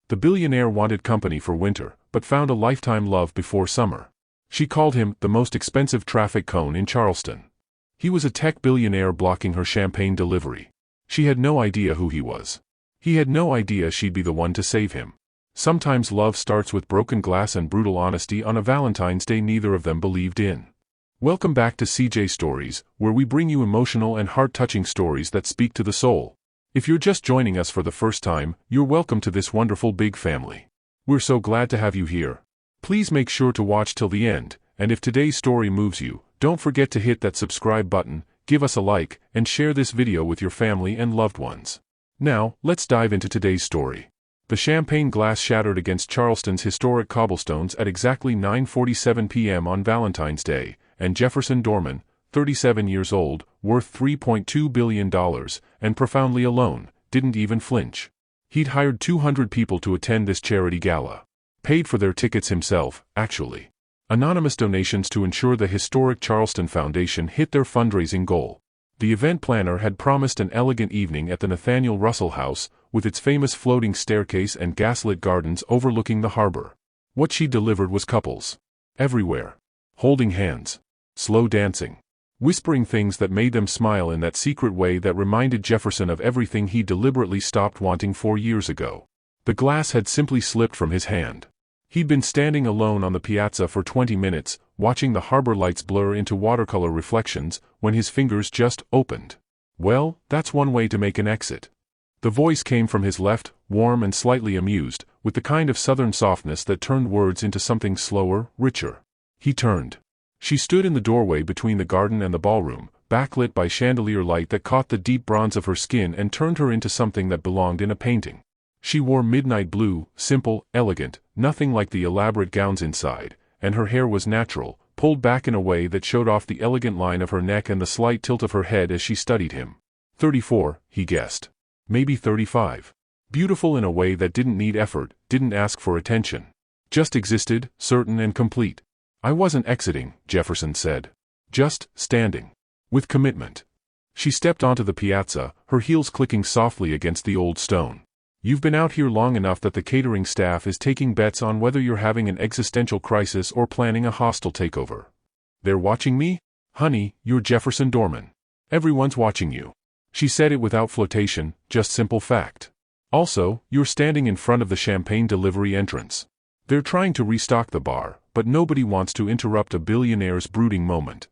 The billionaire wanted company for winter, but found a lifetime love before summer. She called him the most expensive traffic cone in Charleston. He was a tech billionaire blocking her champagne delivery. She had no idea who he was. He had no idea she'd be the one to save him. Sometimes love starts with broken glass and brutal honesty on a Valentine's Day neither of them believed in. Welcome back to CJ Stories, where we bring you emotional and heart-touching stories that speak to the soul. If you're just joining us for the first time, you're welcome to this wonderful big family. We're so glad to have you here. Please make sure to watch till the end, and if today's story moves you, don't forget to hit that subscribe button, give us a like, and share this video with your family and loved ones. Now, let's dive into today's story. The champagne glass shattered against Charleston's historic cobblestones at exactly 9:47 p.m. on Valentine's Day, and Jefferson Dorman, 37 years old, worth $3.2 billion, and profoundly alone, didn't even flinch. He'd hired 200 people to attend this charity gala. Paid for their tickets himself, actually. Anonymous donations to ensure the historic Charleston Foundation hit their fundraising goal. The event planner had promised an elegant evening at the Nathaniel Russell House, with its famous floating staircase and gaslit gardens overlooking the harbor. What she delivered was couples. Everywhere. Holding hands. Slow dancing. Whispering things that made them smile in that secret way that reminded Jefferson of everything he deliberately stopped wanting 4 years ago. The glass had simply slipped from his hand. He'd been standing alone on the piazza for 20 minutes, watching the harbor lights blur into watercolor reflections, when his fingers just opened. Well, that's one way to make an exit. The voice came from his left, warm and slightly amused, with the kind of southern softness that turned words into something slower, richer. He turned. She stood in the doorway between the garden and the ballroom, backlit by chandelier light that caught the deep bronze of her skin and turned her into something that belonged in a painting. She wore midnight blue, simple, elegant, nothing like the elaborate gowns inside, and her hair was natural, pulled back in a way that showed off the elegant line of her neck and the slight tilt of her head as she studied him. 34, he guessed. Maybe 35. Beautiful in a way that didn't need effort, didn't ask for attention. Just existed, certain and complete. I wasn't exiting, Jefferson said. Just standing. With commitment. She stepped onto the piazza, her heels clicking softly against the old stone. You've been out here long enough that the catering staff is taking bets on whether you're having an existential crisis or planning a hostile takeover. They're watching me? Honey, you're Jefferson Dorman. Everyone's watching you. She said it without flotation, just simple fact. Also, you're standing in front of the champagne delivery entrance. They're trying to restock the bar, but nobody wants to interrupt a billionaire's brooding moment.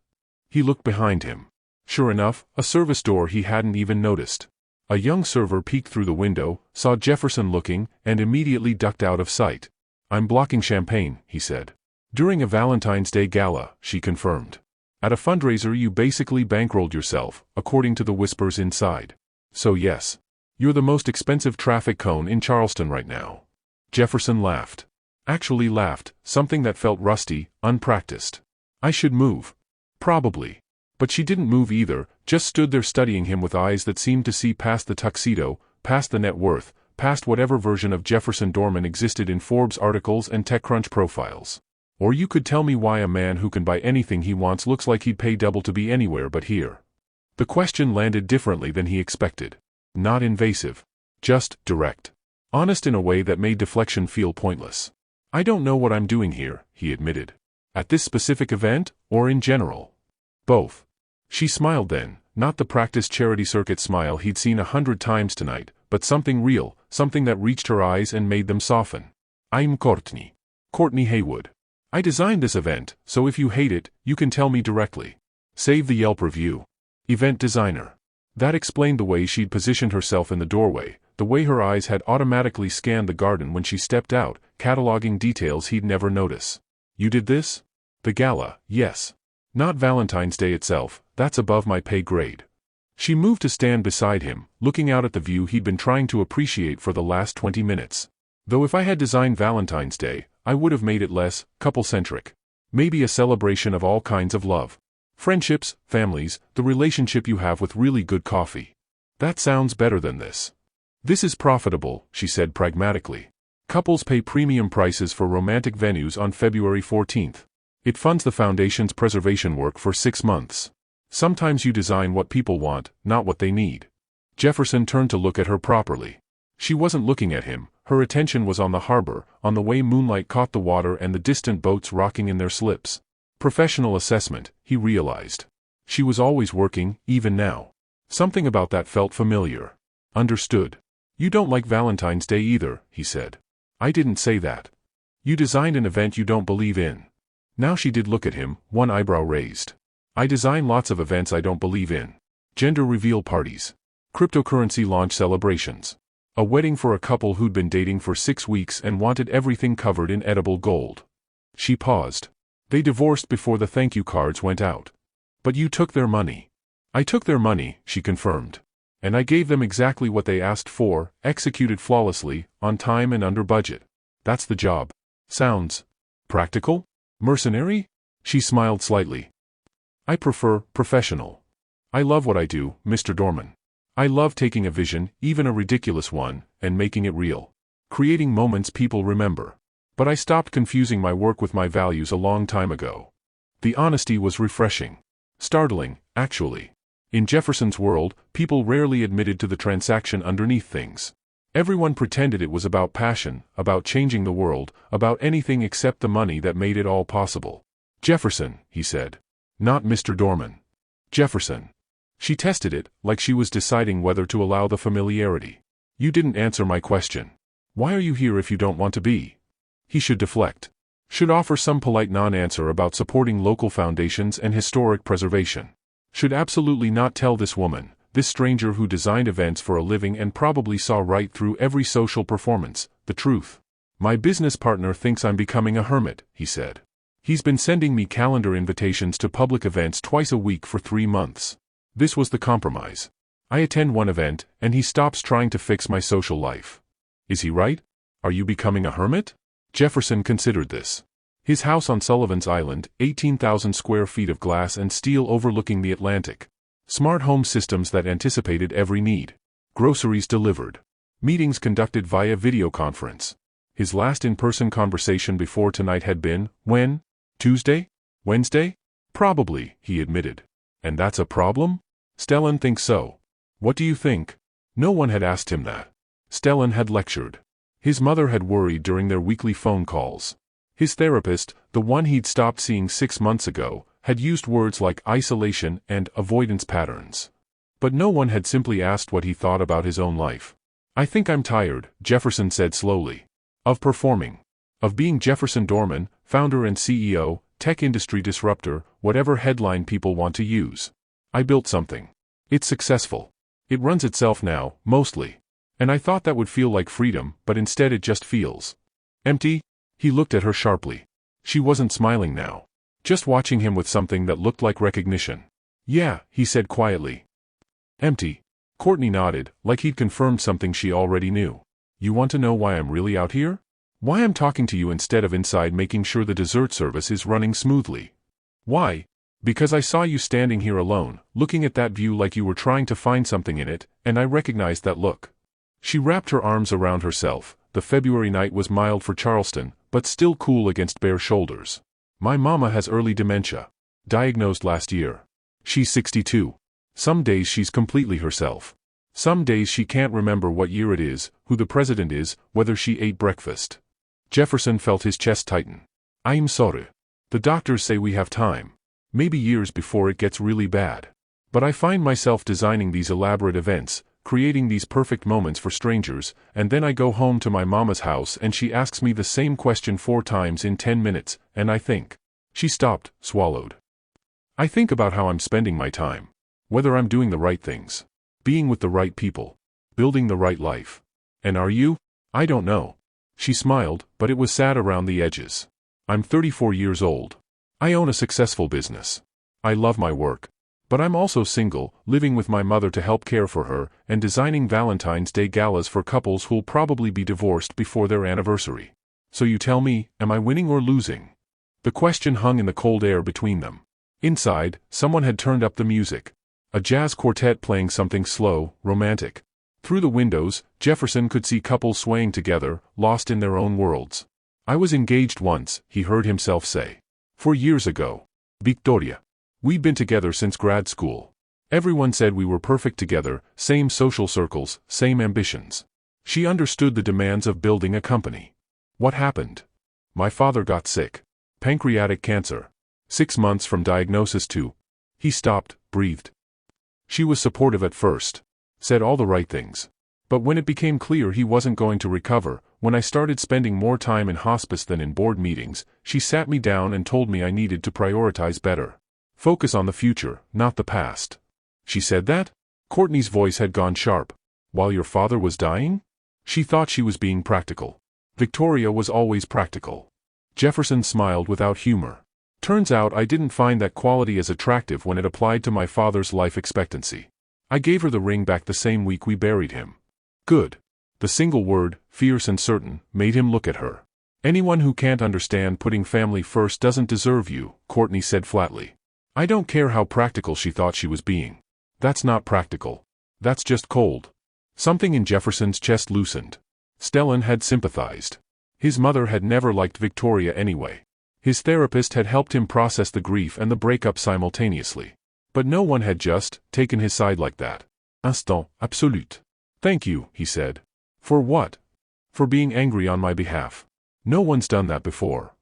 He looked behind him. Sure enough, a service door he hadn't even noticed. A young server peeked through the window, saw Jefferson looking, and immediately ducked out of sight. I'm blocking champagne, he said. During a Valentine's Day gala, she confirmed. At a fundraiser you basically bankrolled yourself, according to the whispers inside. So yes. You're the most expensive traffic cone in Charleston right now. Jefferson laughed. Actually laughed, something that felt rusty, unpracticed. I should move. Probably. But she didn't move either, just stood there studying him with eyes that seemed to see past the tuxedo, past the net worth, past whatever version of Jefferson Dorman existed in Forbes articles and TechCrunch profiles. Or you could tell me why a man who can buy anything he wants looks like he'd pay double to be anywhere but here. The question landed differently than he expected. Not invasive. Just direct. Honest in a way that made deflection feel pointless. I don't know what I'm doing here, he admitted. At this specific event, or in general? Both. She smiled then, not the practiced charity circuit smile he'd seen 100 times tonight, but something real, something that reached her eyes and made them soften. I'm Courtney. Courtney Haywood. I designed this event, so if you hate it, you can tell me directly. Save the Yelp review. Event designer. That explained the way she'd positioned herself in the doorway, the way her eyes had automatically scanned the garden when she stepped out, cataloging details he'd never notice. You did this? The gala, yes. Not Valentine's Day itself, that's above my pay grade. She moved to stand beside him, looking out at the view he'd been trying to appreciate for the last 20 minutes. Though if I had designed Valentine's Day, I would have made it less couple-centric. Maybe a celebration of all kinds of love. Friendships, families, the relationship you have with really good coffee. That sounds better than this. This is profitable, she said pragmatically. Couples pay premium prices for romantic venues on February 14th. It funds the foundation's preservation work for 6 months. Sometimes you design what people want, not what they need. Jefferson turned to look at her properly. She wasn't looking at him, her attention was on the harbor, on the way moonlight caught the water and the distant boats rocking in their slips. Professional assessment, he realized. She was always working, even now. Something about that felt familiar. Understood. You don't like Valentine's Day either, he said. I didn't say that. You designed an event you don't believe in. Now she did look at him, one eyebrow raised. I design lots of events I don't believe in. Gender reveal parties. Cryptocurrency launch celebrations. A wedding for a couple who'd been dating for 6 weeks and wanted everything covered in edible gold. She paused. They divorced before the thank you cards went out. But you took their money. I took their money, she confirmed. And I gave them exactly what they asked for, executed flawlessly, on time and under budget. That's the job. Sounds practical? Mercenary? She smiled slightly. I prefer professional. I love what I do, Mr. Dorman. I love taking a vision, even a ridiculous one, and making it real. Creating moments people remember. But I stopped confusing my work with my values a long time ago. The honesty was refreshing. Startling, actually. In Jefferson's world, people rarely admitted to the transaction underneath things. Everyone pretended it was about passion, about changing the world, about anything except the money that made it all possible. Jefferson, he said. Not Mr. Dorman. Jefferson. She tested it, like she was deciding whether to allow the familiarity. You didn't answer my question. Why are you here if you don't want to be? He should deflect. Should offer some polite non-answer about supporting local foundations and historic preservation. Should absolutely not tell this woman, this stranger who designed events for a living and probably saw right through every social performance, the truth. My business partner thinks I'm becoming a hermit, he said. He's been sending me calendar invitations to public events twice a week for 3 months. This was the compromise. I attend one event, and he stops trying to fix my social life. Is he right? Are you becoming a hermit? Jefferson considered this. His house on Sullivan's Island, 18,000 square feet of glass and steel overlooking the Atlantic. Smart home systems that anticipated every need. Groceries delivered. Meetings conducted via video conference. His last in-person conversation before tonight had been, when? Tuesday? Wednesday? Probably, he admitted. And that's a problem? Stellan thinks so. What do you think? No one had asked him that. Stellan had lectured. His mother had worried during their weekly phone calls. His therapist, the one he'd stopped seeing 6 months ago, had used words like isolation and avoidance patterns. But no one had simply asked what he thought about his own life. I think I'm tired, Jefferson said slowly. Of performing. Of being Jefferson Dorman, founder and CEO, tech industry disruptor, whatever headline people want to use. I built something. It's successful. It runs itself now, mostly. And I thought that would feel like freedom, but instead it just feels empty. He looked at her sharply. She wasn't smiling now. Just watching him with something that looked like recognition. Yeah, he said quietly. Empty. Courtney nodded, like he'd confirmed something she already knew. You want to know why I'm really out here? Why I'm talking to you instead of inside making sure the dessert service is running smoothly. Why? Because I saw you standing here alone, looking at that view like you were trying to find something in it, and I recognized that look. She wrapped her arms around herself. The February night was mild for Charleston, but still cool against bare shoulders. My mama has early dementia. Diagnosed last year. She's 62. Some days she's completely herself. Some days she can't remember what year it is, who the president is, whether she ate breakfast. Jefferson felt his chest tighten. I'm sorry. The doctors say we have time. Maybe years before it gets really bad. But I find myself designing these elaborate events, creating these perfect moments for strangers, and then I go home to my mama's house and she asks me the same question 4 times in 10 minutes, and I think. She stopped, swallowed. I think about how I'm spending my time. Whether I'm doing the right things. Being with the right people. Building the right life. And are you? I don't know. She smiled, but it was sad around the edges. I'm 34 years old. I own a successful business. I love my work. But I'm also single, living with my mother to help care for her, and designing Valentine's Day galas for couples who'll probably be divorced before their anniversary. So you tell me, am I winning or losing? The question hung in the cold air between them. Inside, someone had turned up the music. A jazz quartet playing something slow, romantic. Through the windows, Jefferson could see couples swaying together, lost in their own worlds. I was engaged once, he heard himself say. 4 years ago. Victoria. We'd been together since grad school. Everyone said we were perfect together, same social circles, same ambitions. She understood the demands of building a company. What happened? My father got sick. Pancreatic cancer. 6 months from diagnosis to... He stopped, breathed. She was supportive at first. Said all the right things. But when it became clear he wasn't going to recover, when I started spending more time in hospice than in board meetings, she sat me down and told me I needed to prioritize better. Focus on the future, not the past. She said that? Courtney's voice had gone sharp. While your father was dying? She thought she was being practical. Victoria was always practical. Jefferson smiled without humor. Turns out I didn't find that quality as attractive when it applied to my father's life expectancy. I gave her the ring back the same week we buried him. Good. The single word, fierce and certain, made him look at her. Anyone who can't understand putting family first doesn't deserve you, Courtney said flatly. I don't care how practical she thought she was being. That's not practical. That's just cold. Something in Jefferson's chest loosened. Stellan had sympathized. His mother had never liked Victoria anyway. His therapist had helped him process the grief and the breakup simultaneously. But no one had just taken his side like that. Instant absolute. Thank you, he said. For what? For being angry on my behalf. No one's done that before.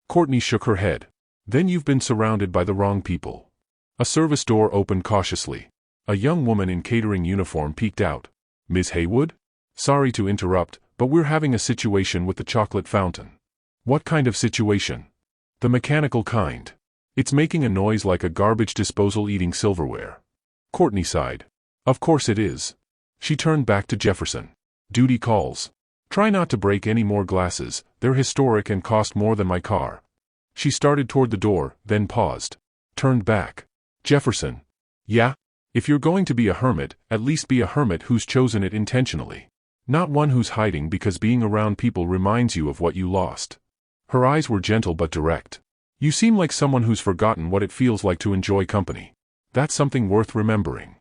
Courtney shook her head. Then you've been surrounded by the wrong people. A service door opened cautiously. A young woman in catering uniform peeked out. Ms. Haywood? Sorry to interrupt, but we're having a situation with the chocolate fountain. What kind of situation? The mechanical kind. It's making a noise like a garbage disposal eating silverware. Courtney sighed. Of course it is. She turned back to Jefferson. Duty calls. Try not to break any more glasses, they're historic and cost more than my car. She started toward the door, then paused. Turned back. Jefferson. Yeah? If you're going to be a hermit, at least be a hermit who's chosen it intentionally. Not one who's hiding because being around people reminds you of what you lost. Her eyes were gentle but direct. You seem like someone who's forgotten what it feels like to enjoy company. That's something worth remembering.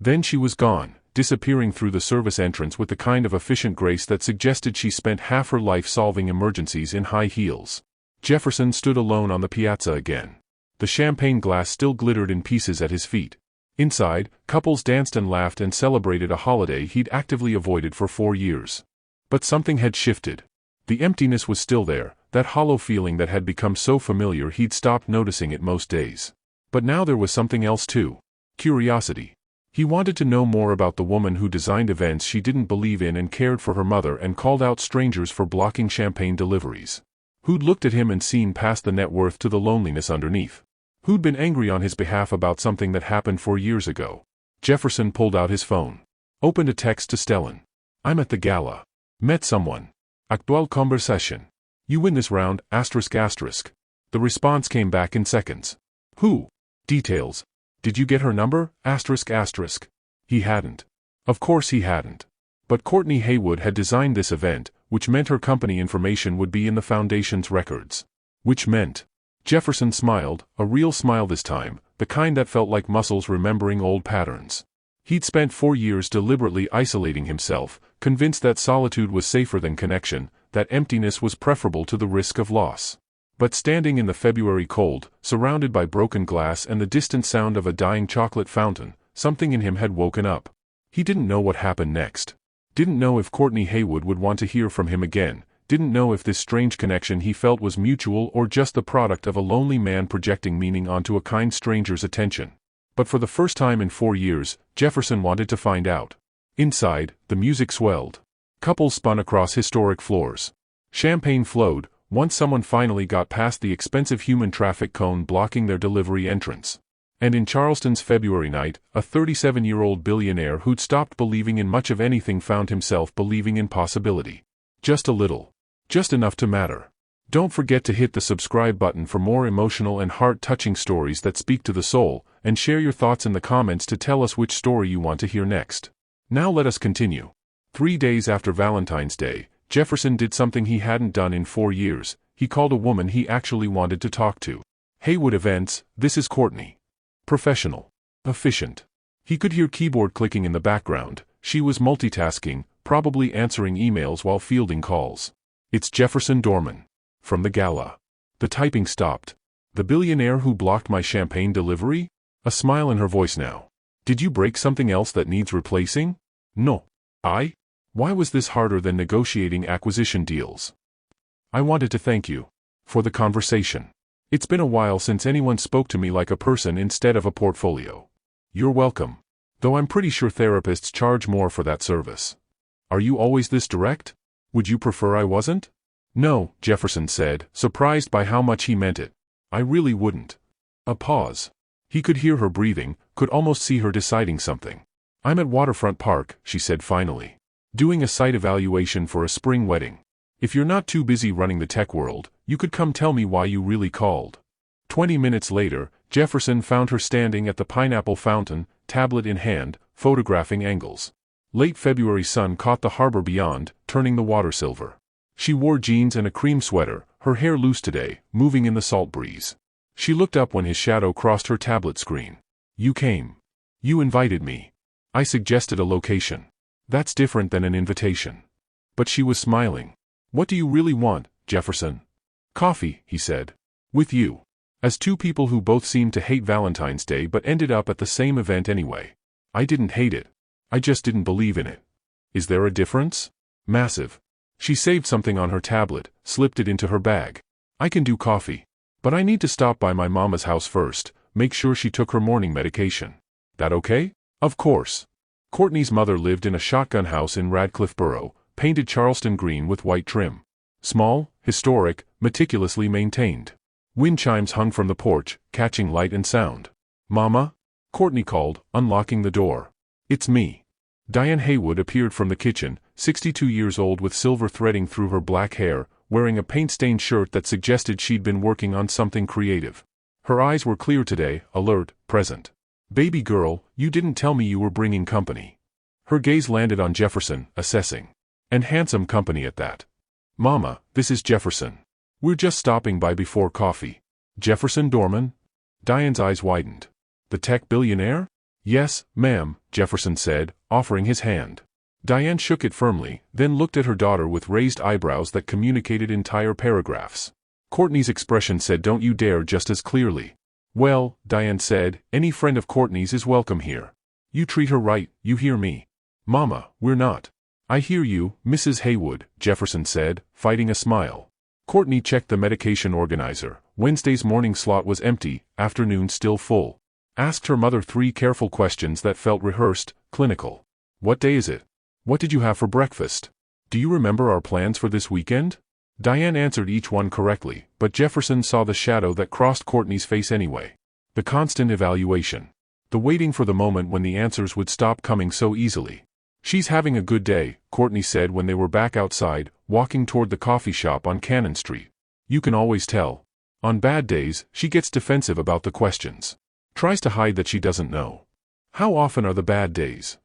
Then she was gone, disappearing through the service entrance with the kind of efficient grace that suggested she spent half her life solving emergencies in high heels. Jefferson stood alone on the piazza again. The champagne glass still glittered in pieces at his feet. Inside, couples danced and laughed and celebrated a holiday he'd actively avoided for 4 years. But something had shifted. The emptiness was still there, that hollow feeling that had become so familiar he'd stopped noticing it most days. But now there was something else too. Curiosity. He wanted to know more about the woman who designed events she didn't believe in and cared for her mother and called out strangers for blocking champagne deliveries. Who'd looked at him and seen past the net worth to the loneliness underneath. Who'd been angry on his behalf about something that happened 4 years ago. Jefferson pulled out his phone. Opened a text to Stellan. I'm at the gala. Met someone. Actual conversation. You win this round, ***. The response came back in seconds. Who? Details. Did you get her number, ***. He hadn't. Of course he hadn't. But Courtney Haywood had designed this event, which meant her company information would be in the Foundation's records. Which meant... Jefferson smiled, a real smile this time, the kind that felt like muscles remembering old patterns. He'd spent 4 years deliberately isolating himself, convinced that solitude was safer than connection, that emptiness was preferable to the risk of loss. But standing in the February cold, surrounded by broken glass and the distant sound of a dying chocolate fountain, something in him had woken up. He didn't know what happened next. Didn't know if Courtney Haywood would want to hear from him again, didn't know if this strange connection he felt was mutual or just the product of a lonely man projecting meaning onto a kind stranger's attention. But for the first time in 4 years, Jefferson wanted to find out. Inside, the music swelled. Couples spun across historic floors. Champagne flowed, once someone finally got past the expensive human traffic cone blocking their delivery entrance. And in Charleston's February night, a 37-year-old billionaire who'd stopped believing in much of anything found himself believing in possibility. Just a little. Just enough to matter. Don't forget to hit the subscribe button for more emotional and heart-touching stories that speak to the soul, and share your thoughts in the comments to tell us which story you want to hear next. Now let us continue. 3 days after Valentine's Day, Jefferson did something he hadn't done in 4 years. He called a woman he actually wanted to talk to. Haywood Events, this is Courtney. Professional. Efficient. He could hear keyboard clicking in the background. She was multitasking, probably answering emails while fielding calls. It's Jefferson Dorman. From the gala. The typing stopped. The billionaire who blocked my champagne delivery? A smile in her voice now. Did you break something else that needs replacing? No. Why was this harder than negotiating acquisition deals? I wanted to thank you for the conversation. It's been a while since anyone spoke to me like a person instead of a portfolio. You're welcome. Though I'm pretty sure therapists charge more for that service. Are you always this direct? Would you prefer I wasn't? No, Jefferson said, surprised by how much he meant it. I really wouldn't. A pause. He could hear her breathing, could almost see her deciding something. I'm at Waterfront Park, she said finally. Doing a site evaluation for a spring wedding. If you're not too busy running the tech world, you could come tell me why you really called. 20 minutes later, Jefferson found her standing at the pineapple fountain, tablet in hand, photographing angles. Late February sun caught the harbor beyond, turning the water silver. She wore jeans and a cream sweater, her hair loose today, moving in the salt breeze. She looked up when his shadow crossed her tablet screen. You came. You invited me. I suggested a location. That's different than an invitation. But she was smiling. What do you really want, Jefferson? Coffee, he said. With you. As two people who both seemed to hate Valentine's Day but ended up at the same event anyway. I didn't hate it. I just didn't believe in it. Is there a difference? Massive. She saved something on her tablet, slipped it into her bag. I can do coffee. But I need to stop by my mama's house first, make sure she took her morning medication. That okay? Of course. Courtney's mother lived in a shotgun house in Radcliffe Borough, painted Charleston green with white trim. Small, historic, meticulously maintained. Wind chimes hung from the porch, catching light and sound. Mama? Courtney called, unlocking the door. It's me. Diane Haywood appeared from the kitchen, 62 years old with silver threading through her black hair, wearing a paint-stained shirt that suggested she'd been working on something creative. Her eyes were clear today, alert, present. Baby girl, you didn't tell me you were bringing company. Her gaze landed on Jefferson, assessing. And handsome company at that. Mama, this is Jefferson. We're just stopping by before coffee. Jefferson Dorman? Diane's eyes widened. The tech billionaire? Yes, ma'am, Jefferson said, offering his hand. Diane shook it firmly, then looked at her daughter with raised eyebrows that communicated entire paragraphs. Courtney's expression said don't you dare just as clearly. Well, Diane said, any friend of Courtney's is welcome here. You treat her right, you hear me? Mama, we're not. I hear you, Mrs. Haywood, Jefferson said, fighting a smile. Courtney checked the medication organizer. Wednesday's morning slot was empty, afternoon still full. Asked her mother 3 careful questions that felt rehearsed, clinical. What day is it? What did you have for breakfast? Do you remember our plans for this weekend? Diane answered each one correctly, but Jefferson saw the shadow that crossed Courtney's face anyway. The constant evaluation. The waiting for the moment when the answers would stop coming so easily. She's having a good day, Courtney said when they were back outside, walking toward the coffee shop on Cannon Street. You can always tell. On bad days, she gets defensive about the questions. Tries to hide that she doesn't know. How often are the bad days?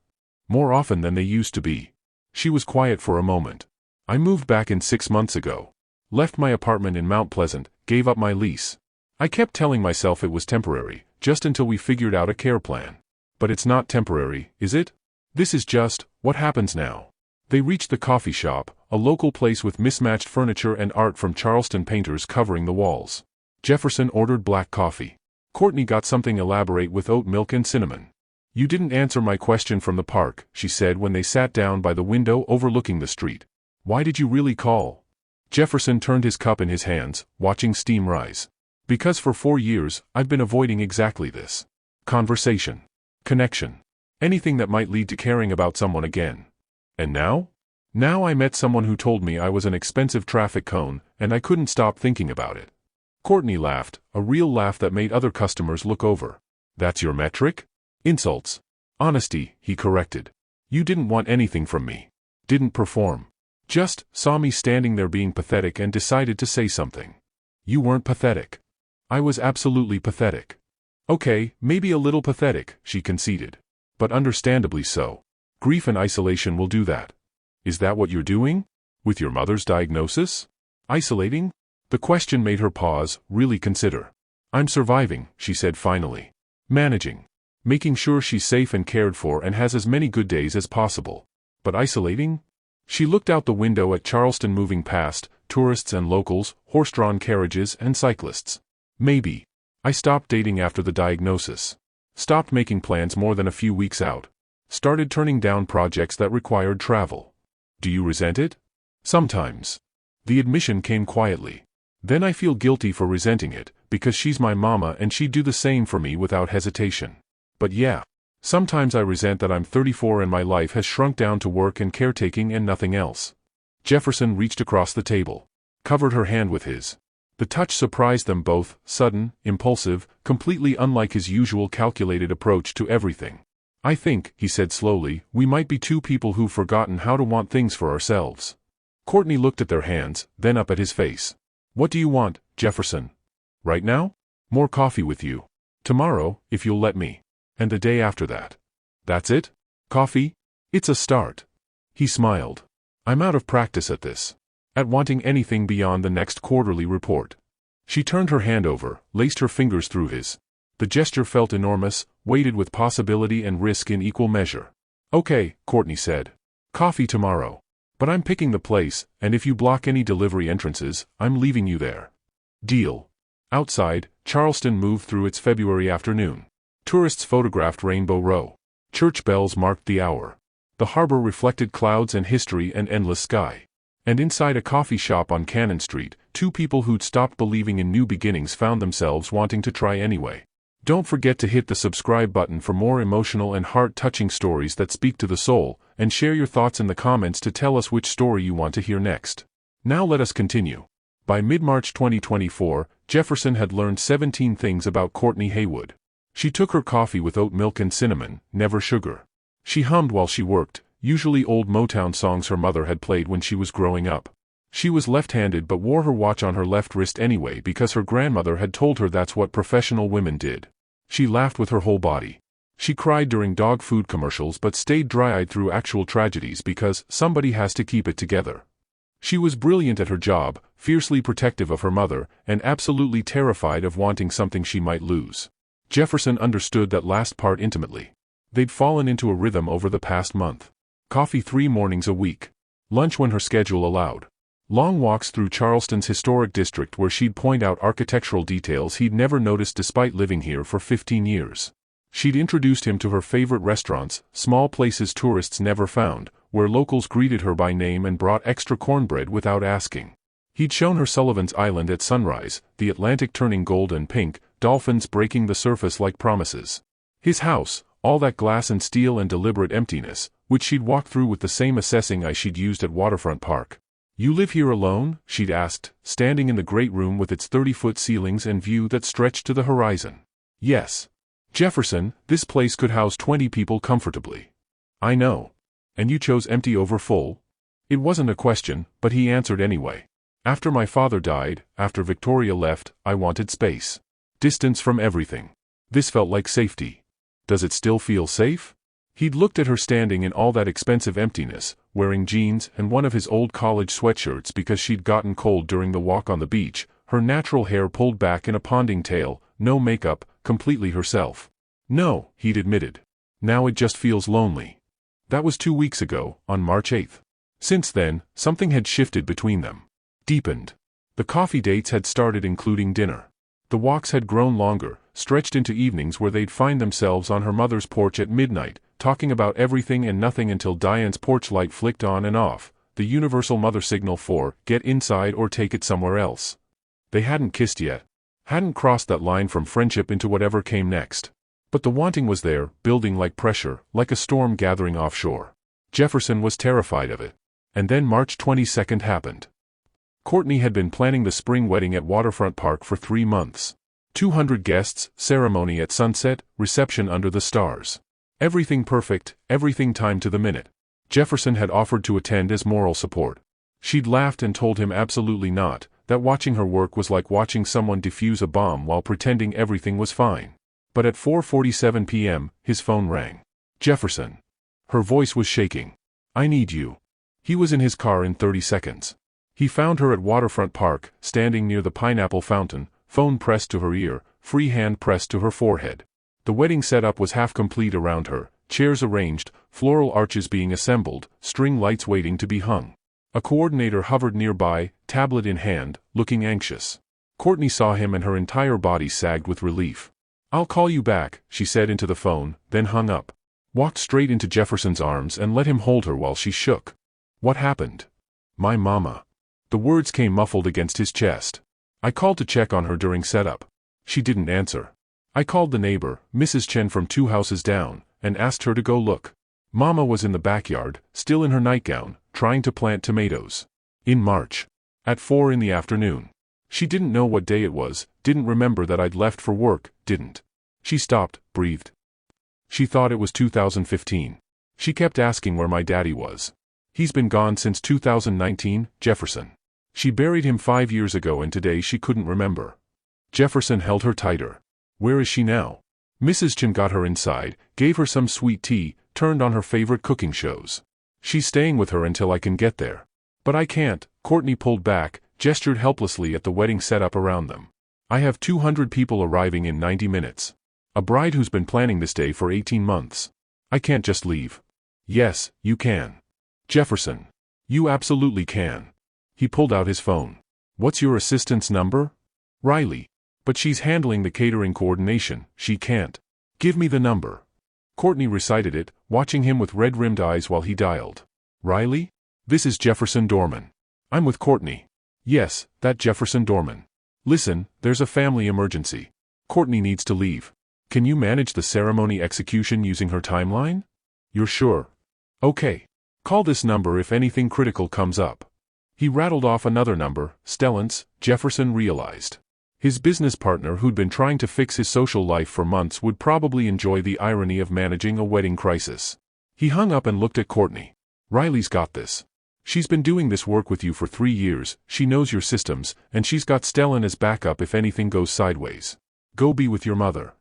More often than they used to be. She was quiet for a moment. I moved back in 6 months ago. Left my apartment in Mount Pleasant, gave up my lease. I kept telling myself it was temporary, just until we figured out a care plan. But it's not temporary, is it? This is just, what happens now? They reached the coffee shop, a local place with mismatched furniture and art from Charleston painters covering the walls. Jefferson ordered black coffee. Courtney got something elaborate with oat milk and cinnamon. You didn't answer my question from the park, she said when they sat down by the window overlooking the street. Why did you really call? Jefferson turned his cup in his hands, watching steam rise. Because for 4 years, I've been avoiding exactly this. Conversation. Connection. Anything that might lead to caring about someone again. And now? Now I met someone who told me I was an expensive traffic cone, and I couldn't stop thinking about it. Courtney laughed, a real laugh that made other customers look over. That's your metric? Insults. Honesty, he corrected. You didn't want anything from me. Didn't perform. Just saw me standing there being pathetic and decided to say something. You weren't pathetic. I was absolutely pathetic. Okay, maybe a little pathetic, she conceded. But understandably so. Grief and isolation will do that. Is that what you're doing? With your mother's diagnosis? Isolating? The question made her pause, really consider. I'm surviving, she said finally. Managing. Making sure she's safe and cared for and has as many good days as possible. But isolating? She looked out the window at Charleston moving past, tourists and locals, horse-drawn carriages and cyclists. Maybe. I stopped dating after the diagnosis. Stopped making plans more than a few weeks out. Started turning down projects that required travel. Do you resent it? Sometimes. The admission came quietly. Then I feel guilty for resenting it, because she's my mama and she'd do the same for me without hesitation. But yeah. Sometimes I resent that I'm 34 and my life has shrunk down to work and caretaking and nothing else. Jefferson reached across the table, covered her hand with his. The touch surprised them both, sudden, impulsive, completely unlike his usual calculated approach to everything. I think, he said slowly, we might be two people who've forgotten how to want things for ourselves. Courtney looked at their hands, then up at his face. What do you want, Jefferson? Right now? More coffee with you. Tomorrow, if you'll let me. And the day after that. That's it? Coffee? It's a start. He smiled. I'm out of practice at this. At wanting anything beyond the next quarterly report. She turned her hand over, laced her fingers through his. The gesture felt enormous, weighted with possibility and risk in equal measure. Okay, Courtney said. Coffee tomorrow. But I'm picking the place, and if you block any delivery entrances, I'm leaving you there. Deal. Outside, Charleston moved through its February afternoon. Tourists photographed Rainbow Row. Church bells marked the hour. The harbor reflected clouds and history and endless sky. And inside a coffee shop on Cannon Street, two people who'd stopped believing in new beginnings found themselves wanting to try anyway. Don't forget to hit the subscribe button for more emotional and heart-touching stories that speak to the soul, and share your thoughts in the comments to tell us which story you want to hear next. Now let us continue. By mid-March 2024, Jefferson had learned 17 things about Courtney Haywood. She took her coffee with oat milk and cinnamon, never sugar. She hummed while she worked, usually old Motown songs her mother had played when she was growing up. She was left-handed but wore her watch on her left wrist anyway because her grandmother had told her that's what professional women did. She laughed with her whole body. She cried during dog food commercials but stayed dry-eyed through actual tragedies because somebody has to keep it together. She was brilliant at her job, fiercely protective of her mother, and absolutely terrified of wanting something she might lose. Jefferson understood that last part intimately. They'd fallen into a rhythm over the past month. Coffee 3 mornings a week. Lunch when her schedule allowed. Long walks through Charleston's historic district where she'd point out architectural details he'd never noticed despite living here for 15 years. She'd introduced him to her favorite restaurants, small places tourists never found, where locals greeted her by name and brought extra cornbread without asking. He'd shown her Sullivan's Island at sunrise, the Atlantic turning gold and pink, dolphins breaking the surface like promises. His house, all that glass and steel and deliberate emptiness, which she'd walked through with the same assessing eye she'd used at Waterfront Park. You live here alone? She'd asked, standing in the great room with its 30-foot ceilings and view that stretched to the horizon. Yes. Jefferson, this place could house 20 people comfortably. I know. And you chose empty over full? It wasn't a question, but he answered anyway. After my father died, after Victoria left, I wanted space. Distance from everything. This felt like safety. Does it still feel safe? He'd looked at her standing in all that expensive emptiness, wearing jeans and one of his old college sweatshirts because she'd gotten cold during the walk on the beach, her natural hair pulled back in a ponding tail, no makeup, completely herself. No, he'd admitted. Now it just feels lonely. That was 2 weeks ago, on March 8th. Since then, something had shifted between them. Deepened. The coffee dates had started including dinner. The walks had grown longer, stretched into evenings where they'd find themselves on her mother's porch at midnight, talking about everything and nothing until Diane's porch light flicked on and off, the universal mother signal for, get inside or take it somewhere else. They hadn't kissed yet. Hadn't crossed that line from friendship into whatever came next. But the wanting was there, building like pressure, like a storm gathering offshore. Jefferson was terrified of it. And then March 22nd happened. Courtney had been planning the spring wedding at Waterfront Park for 3 months. 200 guests, ceremony at sunset, reception under the stars. Everything perfect, everything timed to the minute. Jefferson had offered to attend as moral support. She'd laughed and told him absolutely not, that watching her work was like watching someone defuse a bomb while pretending everything was fine. But at 4:47 p.m., his phone rang. Jefferson. Her voice was shaking. I need you. He was in his car in 30 seconds. He found her at Waterfront Park, standing near the pineapple fountain, phone pressed to her ear, free hand pressed to her forehead. The wedding setup was half complete around her, chairs arranged, floral arches being assembled, string lights waiting to be hung. A coordinator hovered nearby, tablet in hand, looking anxious. Courtney saw him and her entire body sagged with relief. I'll call you back, she said into the phone, then hung up. Walked straight into Jefferson's arms and let him hold her while she shook. What happened? My mama. The words came muffled against his chest. I called to check on her during setup. She didn't answer. I called the neighbor, Mrs. Chen from 2 houses down, and asked her to go look. Mama was in the backyard, still in her nightgown, trying to plant tomatoes. In March. At 4 in the afternoon. She didn't know what day it was, didn't remember that I'd left for work, didn't. She stopped, breathed. She thought it was 2015. She kept asking where my daddy was. He's been gone since 2019, Jefferson. She buried him 5 years ago and today she couldn't remember. Jefferson held her tighter. Where is she now? Mrs. Chen got her inside, gave her some sweet tea, turned on her favorite cooking shows. She's staying with her until I can get there. But I can't. Courtney pulled back, gestured helplessly at the wedding setup around them. I have 200 people arriving in 90 minutes. A bride who's been planning this day for 18 months. I can't just leave. Yes, you can. Jefferson. You absolutely can. He pulled out his phone. What's your assistant's number? Riley. But she's handling the catering coordination, she can't. Give me the number. Courtney recited it, watching him with red-rimmed eyes while he dialed. Riley? This is Jefferson Dorman. I'm with Courtney. Yes, that Jefferson Dorman. Listen, there's a family emergency. Courtney needs to leave. Can you manage the ceremony execution using her timeline? You're sure? Okay. Call this number if anything critical comes up. He rattled off another number, Stellan's. Jefferson realized. His business partner who'd been trying to fix his social life for months would probably enjoy the irony of managing a wedding crisis. He hung up and looked at Courtney. Riley's got this. She's been doing this work with you for 3 years, she knows your systems, and she's got Stellan as backup if anything goes sideways. Go be with your mother.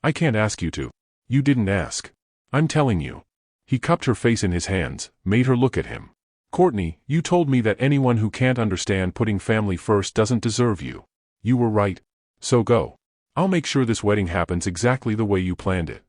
I can't ask you to. You didn't ask. I'm telling you. He cupped her face in his hands, made her look at him. Courtney, you told me that anyone who can't understand putting family first doesn't deserve you. You were right. So go. I'll make sure this wedding happens exactly the way you planned it.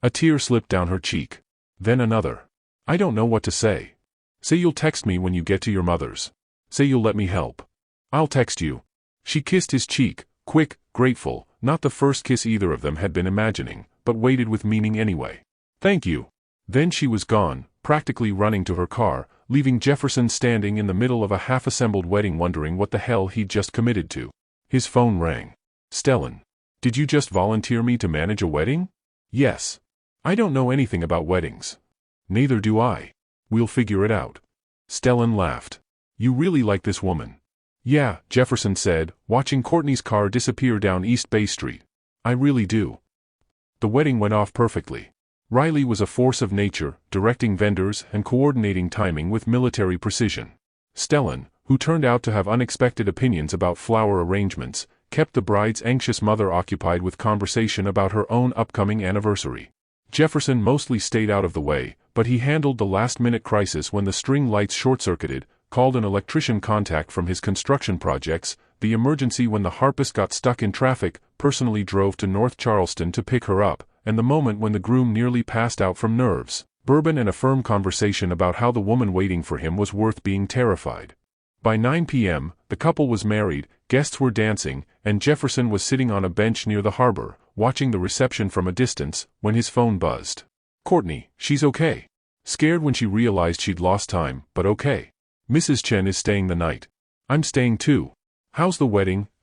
A tear slipped down her cheek. Then another. I don't know what to say. Say you'll text me when you get to your mother's. Say you'll let me help. I'll text you. She kissed his cheek, quick, grateful, not the first kiss either of them had been imagining, but waited with meaning anyway. Thank you. Then she was gone, practically running to her car, leaving Jefferson standing in the middle of a half-assembled wedding wondering what the hell he'd just committed to. His phone rang. Stellan. Did you just volunteer me to manage a wedding? Yes. I don't know anything about weddings. Neither do I. We'll figure it out. Stellan laughed. You really like this woman. Yeah, Jefferson said, watching Courtney's car disappear down East Bay Street. I really do. The wedding went off perfectly. Riley was a force of nature, directing vendors and coordinating timing with military precision. Stellan, who turned out to have unexpected opinions about flower arrangements, kept the bride's anxious mother occupied with conversation about her own upcoming anniversary. Jefferson mostly stayed out of the way, but he handled the last-minute crisis when the string lights short-circuited, called an electrician contact from his construction projects, the emergency when the harpist got stuck in traffic, personally drove to North Charleston to pick her up, and the moment when the groom nearly passed out from nerves, bourbon and a firm conversation about how the woman waiting for him was worth being terrified. By 9 p.m., the couple was married, guests were dancing, and Jefferson was sitting on a bench near the harbor, watching the reception from a distance, when his phone buzzed. Courtney, she's okay. Scared when she realized she'd lost time, but okay. Mrs. Chen is staying the night. I'm staying too. How's the wedding? ***.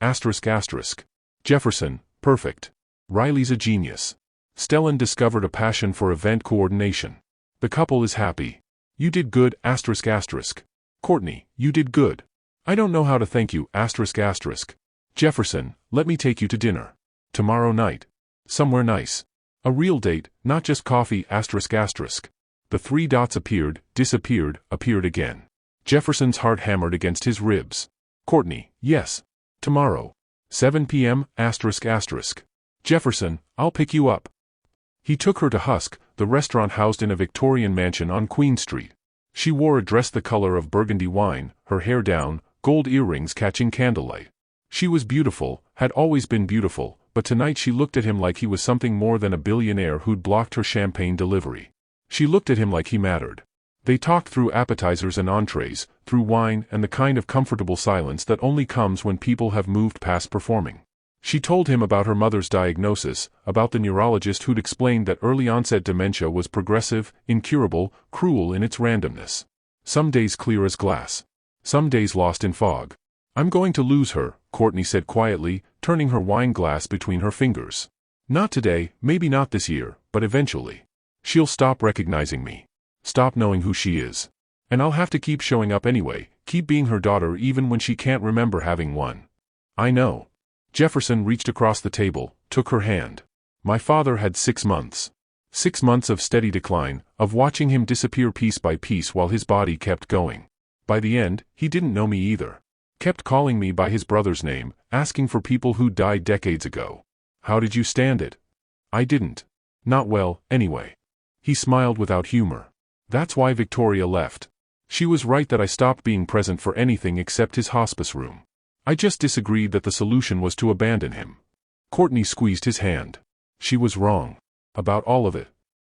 Jefferson, perfect. Riley's a genius. Stellan discovered a passion for event coordination. The couple is happy. You did good, ***. Courtney, you did good. I don't know how to thank you, ***. Jefferson, let me take you to dinner. Tomorrow night. Somewhere nice. A real date, not just coffee, ***. The 3 dots appeared, disappeared, appeared again. Jefferson's heart hammered against his ribs. Courtney, yes. Tomorrow. 7 p.m., ***. Jefferson, I'll pick you up. He took her to Husk, the restaurant housed in a Victorian mansion on Queen Street. She wore a dress the color of burgundy wine, her hair down, gold earrings catching candlelight. She was beautiful, had always been beautiful, but tonight she looked at him like he was something more than a billionaire who'd blocked her champagne delivery. She looked at him like he mattered. They talked through appetizers and entrees, through wine and the kind of comfortable silence that only comes when people have moved past performing. She told him about her mother's diagnosis, about the neurologist who'd explained that early-onset dementia was progressive, incurable, cruel in its randomness. Some days clear as glass. Some days lost in fog. I'm going to lose her, Courtney said quietly, turning her wine glass between her fingers. Not today, maybe not this year, but eventually. She'll stop recognizing me. Stop knowing who she is. And I'll have to keep showing up anyway, keep being her daughter even when she can't remember having one. I know. Jefferson reached across the table, took her hand. My father had 6 months. 6 months of steady decline, of watching him disappear piece by piece while his body kept going. By the end, he didn't know me either. Kept calling me by his brother's name, asking for people who died decades ago. How did you stand it? I didn't. Not well, anyway. He smiled without humor. That's why Victoria left. She was right that I stopped being present for anything except his hospice room. I just disagreed that the solution was to abandon him. Courtney squeezed his hand. She was wrong. About all of it.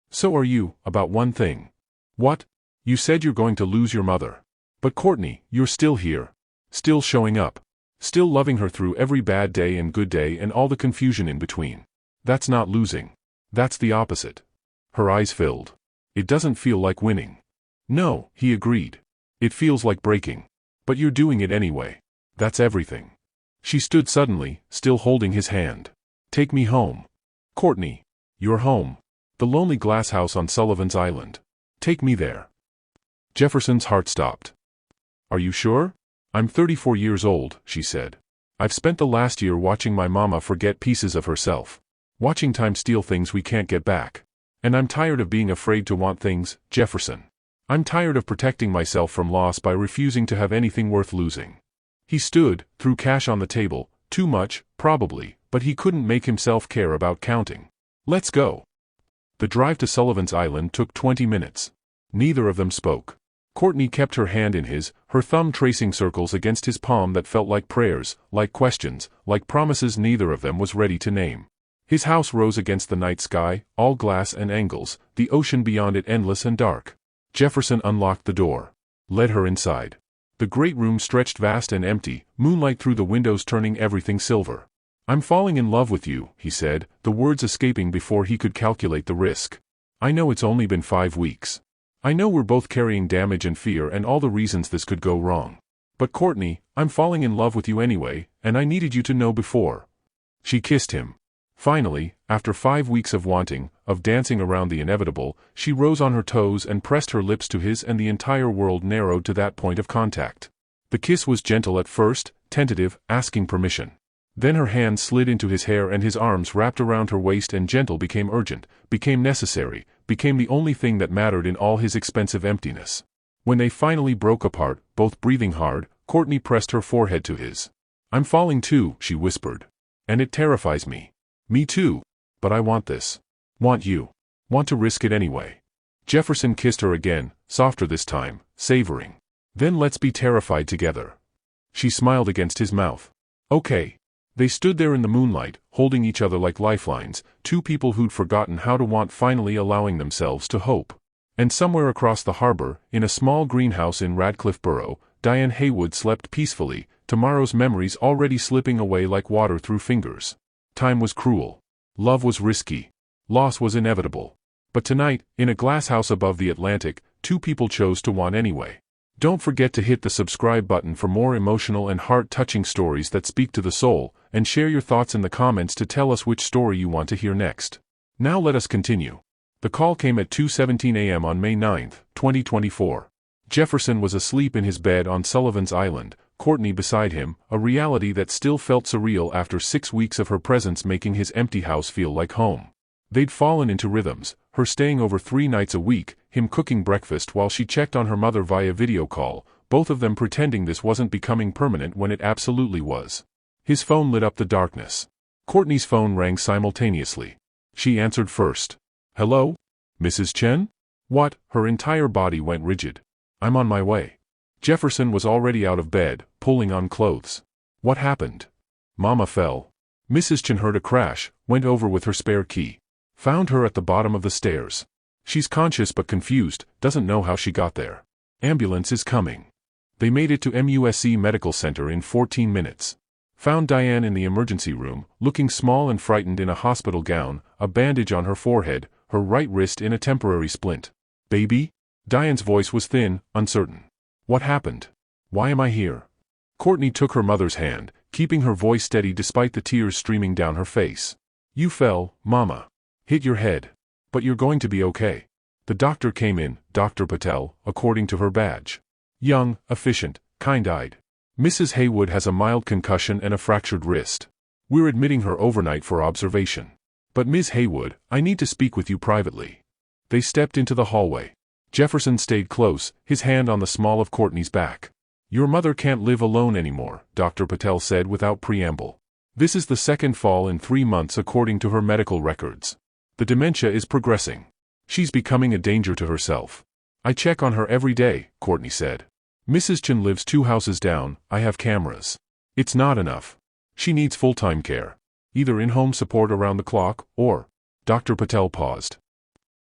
So are you, about one thing. What? You said you're going to lose your mother. But Courtney, you're still here. Still showing up. Still loving her through every bad day and good day and all the confusion in between. That's not losing. That's the opposite. Her eyes filled. It doesn't feel like winning. No, he agreed. It feels like breaking. But you're doing it anyway. That's everything. She stood suddenly, still holding his hand. Take me home. Courtney. Your home. The lonely glass house on Sullivan's Island. Take me there. Jefferson's heart stopped. Are you sure? I'm 34 years old, she said. I've spent the last year watching my mama forget pieces of herself. Watching time steal things we can't get back. And I'm tired of being afraid to want things, Jefferson. I'm tired of protecting myself from loss by refusing to have anything worth losing. He stood, threw cash on the table, too much, probably, but he couldn't make himself care about counting. Let's go. The drive to Sullivan's Island took 20 minutes. Neither of them spoke. Courtney kept her hand in his, her thumb tracing circles against his palm that felt like prayers, like questions, like promises neither of them was ready to name. His house rose against the night sky, all glass and angles, the ocean beyond it endless and dark. Jefferson unlocked the door. Led her inside. The great room stretched vast and empty, moonlight through the windows turning everything silver. I'm falling in love with you, he said, the words escaping before he could calculate the risk. I know it's only been 5 weeks. I know we're both carrying damage and fear and all the reasons this could go wrong. But Courtney, I'm falling in love with you anyway, and I needed you to know before. She kissed him. Finally, after 5 weeks of wanting, of dancing around the inevitable, she rose on her toes and pressed her lips to his and the entire world narrowed to that point of contact. The kiss was gentle at first, tentative, asking permission. Then her hand slid into his hair and his arms wrapped around her waist and gentle became urgent, became necessary, became the only thing that mattered in all his expensive emptiness. When they finally broke apart, both breathing hard, Courtney pressed her forehead to his. I'm falling too, she whispered. And it terrifies me. Me too. But I want this. Want you. Want to risk it anyway. Jefferson kissed her again, softer this time, savoring. Then let's be terrified together. She smiled against his mouth. Okay. They stood there in the moonlight, holding each other like lifelines, two people who'd forgotten how to want, finally allowing themselves to hope. And somewhere across the harbor, in a small greenhouse in Radcliffe Borough, Diane Haywood slept peacefully, tomorrow's memories already slipping away like water through fingers. Time was cruel. Love was risky. Loss was inevitable. But tonight, in a glass house above the Atlantic, two people chose to want anyway. Don't forget to hit the subscribe button for more emotional and heart-touching stories that speak to the soul, and share your thoughts in the comments to tell us which story you want to hear next. Now let us continue. The call came at 2:17 a.m. on May 9, 2024. Jefferson was asleep in his bed on Sullivan's Island, Courtney beside him, a reality that still felt surreal after 6 weeks of her presence making his empty house feel like home. They'd fallen into rhythms, her staying over 3 nights a week, him cooking breakfast while she checked on her mother via video call, both of them pretending this wasn't becoming permanent when it absolutely was. His phone lit up the darkness. Courtney's phone rang simultaneously. She answered first. Hello? Mrs. Chen? What? Her entire body went rigid. I'm on my way. Jefferson was already out of bed, pulling on clothes. What happened? Mama fell. Mrs. Chen heard a crash, went over with her spare key. Found her at the bottom of the stairs. She's conscious but confused, doesn't know how she got there. Ambulance is coming. They made it to MUSC Medical Center in 14 minutes. Found Diane in the emergency room, looking small and frightened in a hospital gown, a bandage on her forehead, her right wrist in a temporary splint. Baby? Diane's voice was thin, uncertain. What happened? Why am I here? Courtney took her mother's hand, keeping her voice steady despite the tears streaming down her face. You fell, Mama. Hit your head. But you're going to be okay. The doctor came in, Dr. Patel, according to her badge. Young, efficient, kind-eyed. Mrs. Haywood has a mild concussion and a fractured wrist. We're admitting her overnight for observation. But Ms. Haywood, I need to speak with you privately. They stepped into the hallway. Jefferson stayed close, his hand on the small of Courtney's back. Your mother can't live alone anymore, Dr. Patel said without preamble. This is the second fall in 3 months according to her medical records. The dementia is progressing. She's becoming a danger to herself. I check on her every day, Courtney said. Mrs. Chen lives 2 houses down, I have cameras. It's not enough. She needs full-time care. Either in-home support around the clock, or... Dr. Patel paused.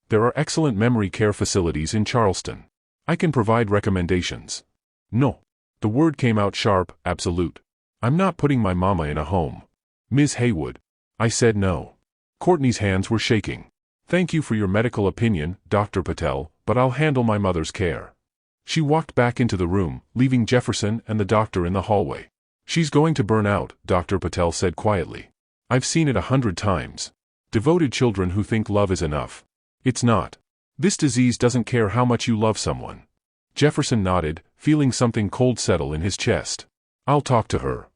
There are excellent memory care facilities in Charleston. I can provide recommendations. No. The word came out sharp, absolute. I'm not putting my mama in a home. Ms. Haywood. I said no. Courtney's hands were shaking. Thank you for your medical opinion, Dr. Patel, but I'll handle my mother's care. She walked back into the room, leaving Jefferson and the doctor in the hallway. She's going to burn out, Dr. Patel said quietly. I've seen it 100 times. Devoted children who think love is enough. It's not. This disease doesn't care how much you love someone. Jefferson nodded, feeling something cold settle in his chest. I'll talk to her.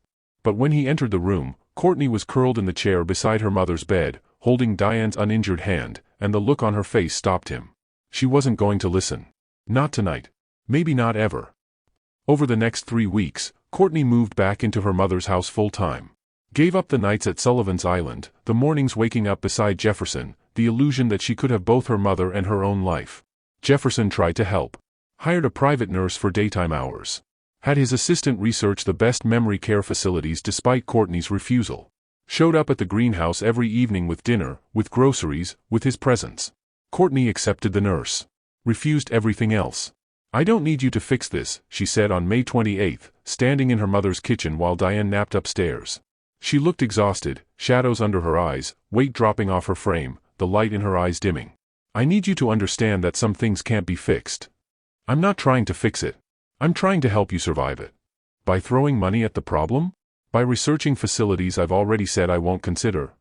But when he entered the room, Courtney was curled in the chair beside her mother's bed, holding Diane's uninjured hand, and the look on her face stopped him. She wasn't going to listen. Not tonight. Maybe not ever. Over the next 3 weeks, Courtney moved back into her mother's house full-time. Gave up the nights at Sullivan's Island, the mornings waking up beside Jefferson, the illusion that she could have both her mother and her own life. Jefferson tried to help. Hired a private nurse for daytime hours. Had his assistant research the best memory care facilities despite Courtney's refusal. Showed up at the greenhouse every evening with dinner, with groceries, with his presence. Courtney accepted the nurse. Refused everything else. I don't need you to fix this, she said on May 28, standing in her mother's kitchen while Diane napped upstairs. She looked exhausted, shadows under her eyes, weight dropping off her frame, the light in her eyes dimming. I need you to understand that some things can't be fixed. I'm not trying to fix it. I'm trying to help you survive it. By throwing money at the problem? By researching facilities I've already said I won't consider.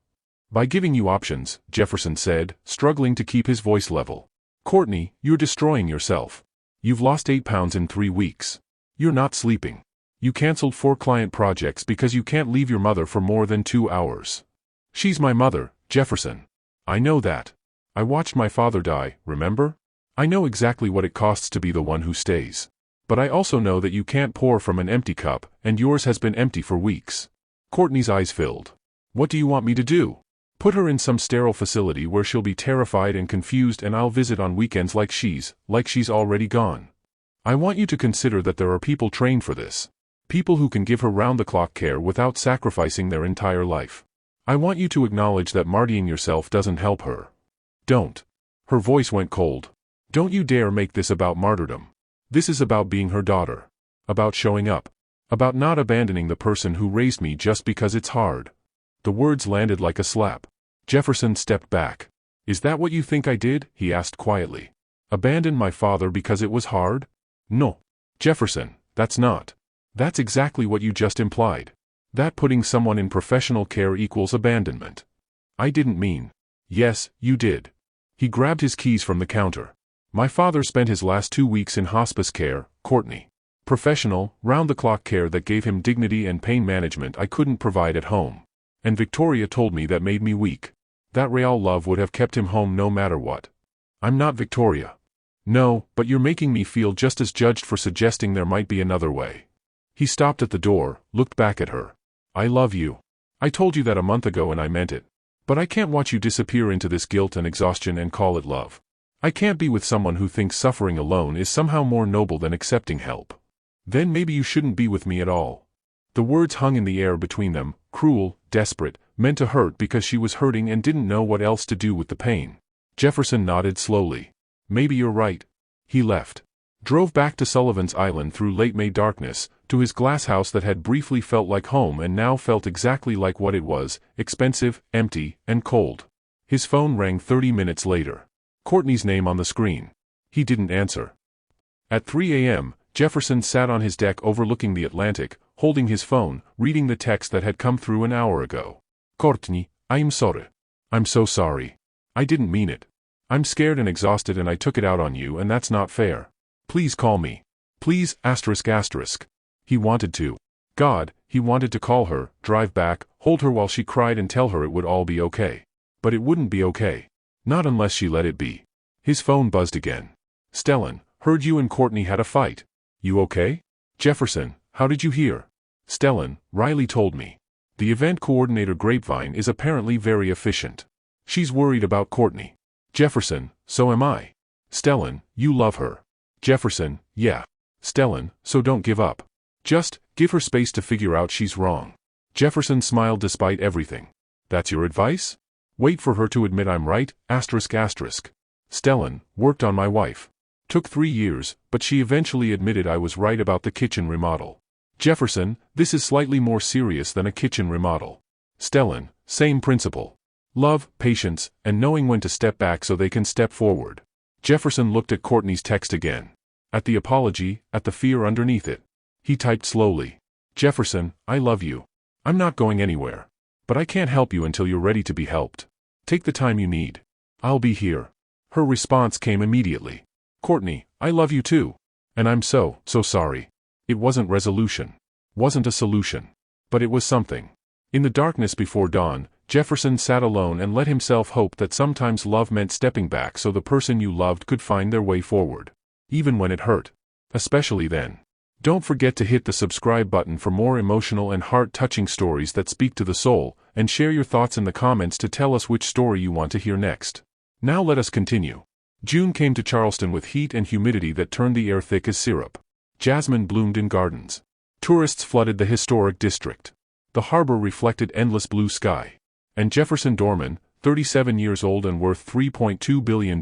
By giving you options, Jefferson said, struggling to keep his voice level. Courtney, you're destroying yourself. You've lost 8 pounds in 3 weeks. You're not sleeping. You canceled 4 client projects because you can't leave your mother for more than 2 hours. She's my mother, Jefferson. I know that. I watched my father die, remember? I know exactly what it costs to be the one who stays. But I also know that you can't pour from an empty cup, and yours has been empty for weeks. Courtney's eyes filled. What do you want me to do? Put her in some sterile facility where she'll be terrified and confused and I'll visit on weekends like she's already gone. I want you to consider that there are people trained for this. People who can give her round-the-clock care without sacrificing their entire life. I want you to acknowledge that martyring yourself doesn't help her. Don't. Her voice went cold. Don't you dare make this about martyrdom. This is about being her daughter. About showing up. About not abandoning the person who raised me just because it's hard. The words landed like a slap. Jefferson stepped back. Is that what you think I did? He asked quietly. Abandon my father because it was hard? No. Jefferson, that's not. That's exactly what you just implied. That putting someone in professional care equals abandonment. I didn't mean. Yes, you did. He grabbed his keys from the counter. My father spent his last 2 weeks in hospice care, Courtney. Professional, round-the-clock care that gave him dignity and pain management I couldn't provide at home. And Victoria told me that made me weak. That real love would have kept him home no matter what. I'm not Victoria. No, but you're making me feel just as judged for suggesting there might be another way. He stopped at the door, looked back at her. I love you. I told you that a month ago and I meant it. But I can't watch you disappear into this guilt and exhaustion and call it love. I can't be with someone who thinks suffering alone is somehow more noble than accepting help. Then maybe you shouldn't be with me at all. The words hung in the air between them, cruel, desperate, meant to hurt because she was hurting and didn't know what else to do with the pain. Jefferson nodded slowly. Maybe you're right. He left. Drove back to Sullivan's Island through late May darkness, to his glass house that had briefly felt like home and now felt exactly like what it was, expensive, empty, and cold. His phone rang 30 minutes later. Courtney's name on the screen. He didn't answer. At 3 a.m., Jefferson sat on his deck overlooking the Atlantic, holding his phone, reading the text that had come through an hour ago. Courtney, I'm sorry. I'm so sorry. I didn't mean it. I'm scared and exhausted and I took it out on you and that's not fair. Please call me. Please, ***. He wanted to. God, he wanted to call her, drive back, hold her while she cried and tell her it would all be okay. But it wouldn't be okay. Not unless she let it be. His phone buzzed again. Stellan, heard you and Courtney had a fight. You okay? Jefferson, how did you hear? Stellan, Riley told me. The event coordinator Grapevine is apparently very efficient. She's worried about Courtney. Jefferson, so am I. Stellan, you love her. Jefferson, yeah. Stellan, so don't give up. Just, give her space to figure out she's wrong. Jefferson smiled despite everything. That's your advice? Wait for her to admit I'm right, ***. Stellan, worked on my wife. Took 3 years, but she eventually admitted I was right about the kitchen remodel. Jefferson, this is slightly more serious than a kitchen remodel. Stellan, same principle. Love, patience, and knowing when to step back so they can step forward. Jefferson looked at Courtney's text again. At the apology, at the fear underneath it. He typed slowly. Jefferson, I love you. I'm not going anywhere. But I can't help you until you're ready to be helped. Take the time you need. I'll be here. Her response came immediately. Courtney, I love you too. And I'm so sorry. It wasn't resolution. Wasn't a solution. But it was something. In the darkness before dawn, Jefferson sat alone and let himself hope that sometimes love meant stepping back so the person you loved could find their way forward. Even when it hurt. Especially then. Don't forget to hit the subscribe button for more emotional and heart-touching stories that speak to the soul, and share your thoughts in the comments to tell us which story you want to hear next. Now let us continue. June came to Charleston with heat and humidity that turned the air thick as syrup. Jasmine bloomed in gardens. Tourists flooded the historic district. The harbor reflected endless blue sky. And Jefferson Dorman, 37 years old and worth $3.2 billion,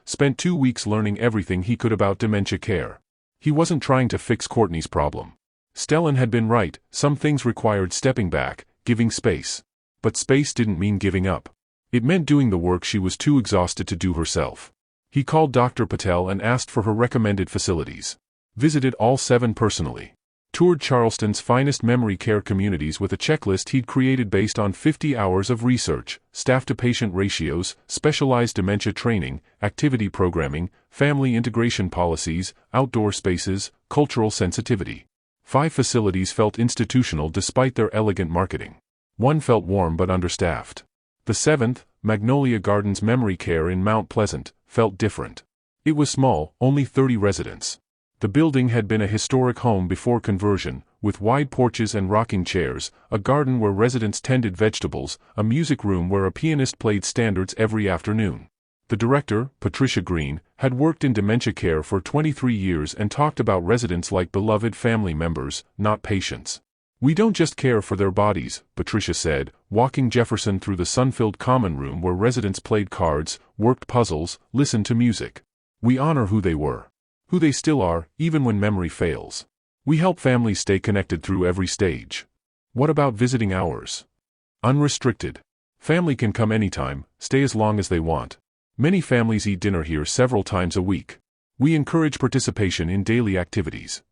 spent 2 weeks learning everything he could about dementia care. He wasn't trying to fix Courtney's problem. Stellan had been right, some things required stepping back, giving space. But space didn't mean giving up. It meant doing the work she was too exhausted to do herself. He called Dr. Patel and asked for her recommended facilities. Visited all 7 personally. Toured Charleston's finest memory care communities with a checklist he'd created based on 50 hours of research, staff-to-patient ratios, specialized dementia training, activity programming, family integration policies, outdoor spaces, cultural sensitivity. 5 facilities felt institutional despite their elegant marketing. 1 felt warm but understaffed. The 7th, Magnolia Gardens Memory Care in Mount Pleasant, felt different. It was small, only 30 residents. The building had been a historic home before conversion, with wide porches and rocking chairs, a garden where residents tended vegetables, a music room where a pianist played standards every afternoon. The director, Patricia Green, had worked in dementia care for 23 years and talked about residents like beloved family members, not patients. We don't just care for their bodies, Patricia said, walking Jefferson through the sun-filled common room where residents played cards, worked puzzles, listened to music. We honor who they were. Who they still are, even when memory fails. We help families stay connected through every stage. What about visiting hours? Unrestricted. Family can come anytime, stay as long as they want. Many families eat dinner here several times a week. We encourage participation in daily activities.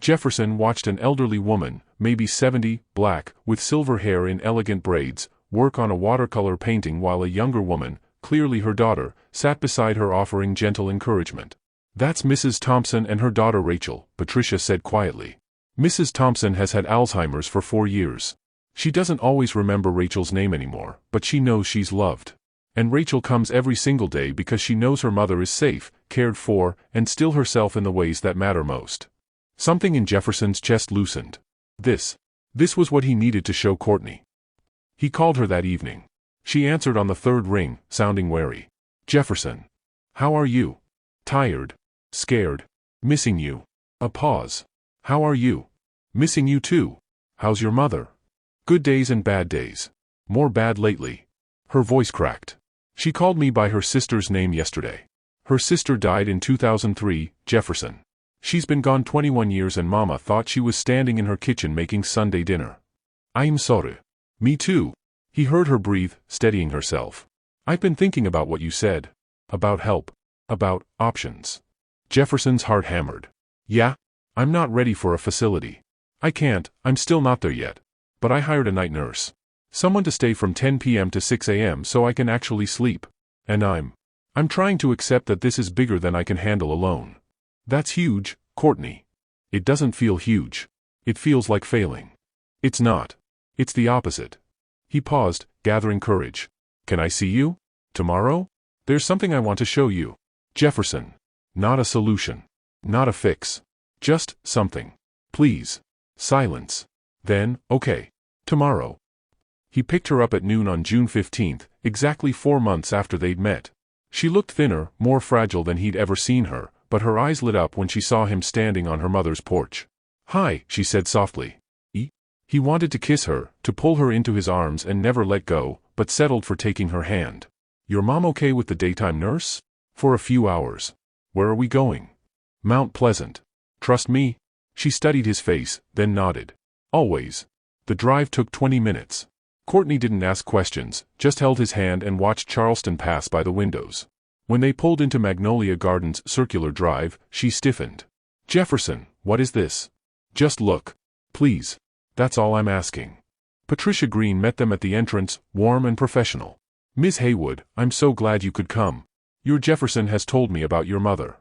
Jefferson watched an elderly woman, maybe 70, black, with silver hair in elegant braids, work on a watercolor painting while a younger woman, clearly her daughter, sat beside her offering gentle encouragement. That's Mrs. Thompson and her daughter Rachel, Patricia said quietly. Mrs. Thompson has had Alzheimer's for 4 years. She doesn't always remember Rachel's name anymore, but she knows she's loved. And Rachel comes every single day because she knows her mother is safe, cared for, and still herself in the ways that matter most. Something in Jefferson's chest loosened. This was what he needed to show Courtney. He called her that evening. She answered on the 3rd ring, sounding wary. Jefferson. How are you? Tired. Scared. Missing you. A pause. How are you? Missing you too. How's your mother? Good days and bad days. More bad lately. Her voice cracked. She called me by her sister's name yesterday. Her sister died in 2003, Jefferson. She's been gone 21 years and Mama thought she was standing in her kitchen making Sunday dinner. I'm sorry. Me too. He heard her breathe, steadying herself. I've been thinking about what you said. About help. About options. Jefferson's heart hammered. Yeah? I'm not ready for a facility. I'm still not there yet. But I hired a night nurse. Someone to stay from 10 p.m. to 6 a.m. so I can actually sleep. And I'm trying to accept that this is bigger than I can handle alone. That's huge, Courtney. It doesn't feel huge. It feels like failing. It's not. It's the opposite. He paused, gathering courage. Can I see you? Tomorrow? There's something I want to show you. Jefferson. Not a solution. Not a fix. Just something. Please. Silence. Then, okay. Tomorrow. He picked her up at noon on June 15th, exactly 4 months after they'd met. She looked thinner, more fragile than he'd ever seen her, but her eyes lit up when she saw him standing on her mother's porch. Hi, she said softly. He wanted to kiss her, to pull her into his arms and never let go, but settled for taking her hand. Your mom okay with the daytime nurse? For a few hours. Where are we going? Mount Pleasant. Trust me? She studied his face, then nodded. Always. The drive took 20 minutes. Courtney didn't ask questions, just held his hand and watched Charleston pass by the windows. When they pulled into Magnolia Gardens' circular drive, she stiffened. Jefferson, what is this? Just look. Please. That's all I'm asking. Patricia Green met them at the entrance, warm and professional. Ms. Haywood, I'm so glad you could come. Your Jefferson has told me about your mother.